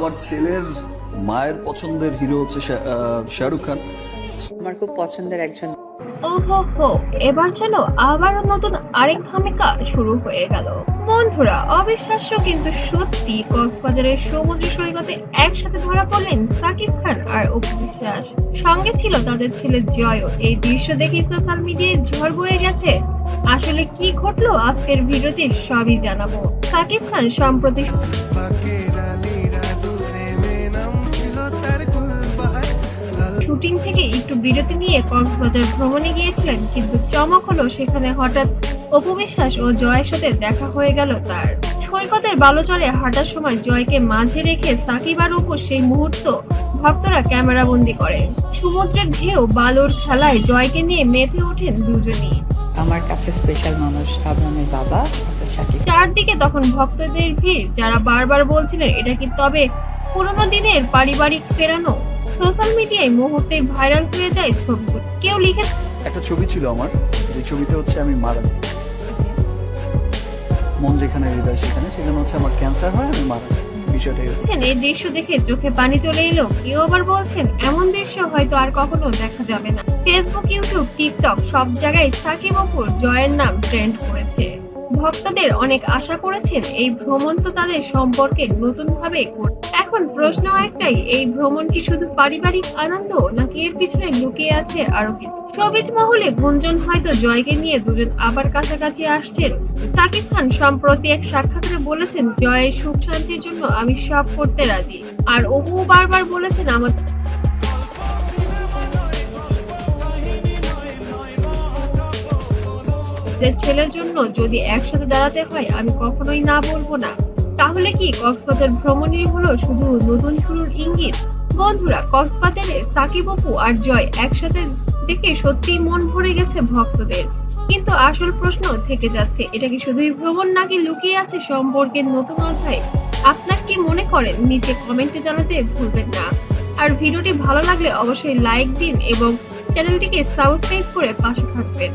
আমার ছেলের মায়ের পছন্দের হিরো হচ্ছে শাহরুখ খান। আমার খুব পছন্দের একজন। ওহো হো, এবার যেন আবারও নতুন আরেক ধামাকা শুরু হয়ে গেল। বন্ধুরা, অবিশ্বাস্য কিন্তু সত্যি, কক্সবাজারের সমুদ্র সৈকতে একসাথে ধরা পড়লেন সাকিব খান আর অপু বিশ্বাস। সঙ্গে ছিল তাদের ছেলে জয়ও। এই দৃশ্য দেখে সোশ্যাল মিডিয়ায় ঝড় বয়ে গেছে। আসলে কি ঘটলো আজকের ভিডিওতে সবই জানাবো। সাকিব খান সম্প্রতি শুটিং থেকে একটু বিরতি নিয়ে কক্সবাজার ভ্রমণে গিয়েছিলেন, কিন্তু চমক হলো সেখানে হঠাৎ অপু বিশ্বাস ও জয়ের সাথে দেখা হয়ে গেল তার। সৈকতের বালুচরে হাঁটার সময় জয়কে মাঝে রেখে সাকিব আর অপু সেই মুহূর্ত ভক্তরা ক্যামেরাবন্দি করেন। সমুদ্রের ঢেউ বালুর খেলায় জয়কে নিয়ে মেতে ওঠেন দুজনই। আমার কাছে স্পেশাল মানুষ আবরামের বাবা অর্থাৎ শাকিব। চারদিকে তখন ভক্তদের ভিড়, যারা বারবার বলছিলেন এটা কি তবে পুরোনো দিনের পারিবারিক ফেরানো। সোশ্যাল মিডিয়ায় মুহূর্তেই ভাইরাল হয়ে যায় ছবিগুলো। কেউ লিখে একটা ছবি ছিল আমার, যে ছবিতে হচ্ছে আমি মারা যাই, মন যেখানে হৃদয় সেখানে, সেখানে হচ্ছে আমার ক্যান্সার হয়, আমি মারা যাই। বিষয়টাই হচ্ছে এই দৃশ্য দেখে চোখে পানি চলে এলো। কেউ আবার বলছেন এমন দৃশ্য হয়তো আর কখনো দেখা যাবে না। ফেসবুক, ইউটিউব, টিকটক সব জায়গায় সাকিব অপুর জয়ের নাম ট্রেন্ড করেছে। ভক্তদের অনেক আশা করেছেন এই ভ্রমণ তো তাদের সম্পর্কে নতুন ভাবে করবে। এখন প্রশ্ন একটাই, এই ভ্রমণ কি শুধু পারিবারিক আনন্দ, নাকি এর পিছনে লুকিয়ে আছে আরো কিছু? শোবিজ মহলে গুঞ্জন হয়তো জয়কে নিয়ে দুজন আবার কাছাকাছি আসছেন। সাকিব খান সম্প্রতি এক সাক্ষাৎকারে বলেছেন, জয়ের সুখ শান্তির জন্য আমি সব করতে রাজি। আর অপু বারবার বলেছেন, আমাদের ছেলের জন্য যদি একসাথে দাঁড়াতে হয় আমি কখনোই না বলবো না। তাহলে কি কক্সবাজার ভ্রমণই হলো শুধু নতুন শুরুর ইঙ্গিত? বন্ধুরা, কক্সবাজারে সাকিব অপু আর জয় একসাথে দেখে সত্যিই মন ভরে গেছে ভক্তদের। কিন্তু আসল প্রশ্ন থেকে যাচ্ছে, এটা কি শুধুই ভ্রমণ, নাকি লুকিয়ে আছে সম্পর্কের নতুন অধ্যায়? আপনার কি মনে করেন নিচে কমেন্টে জানাতে ভুলবেন না। আর ভিডিওটি ভালো লাগলে অবশ্যই লাইক দিন এবং চ্যানেলটিকে সাবস্ক্রাইব করে পাশে থাকবেন।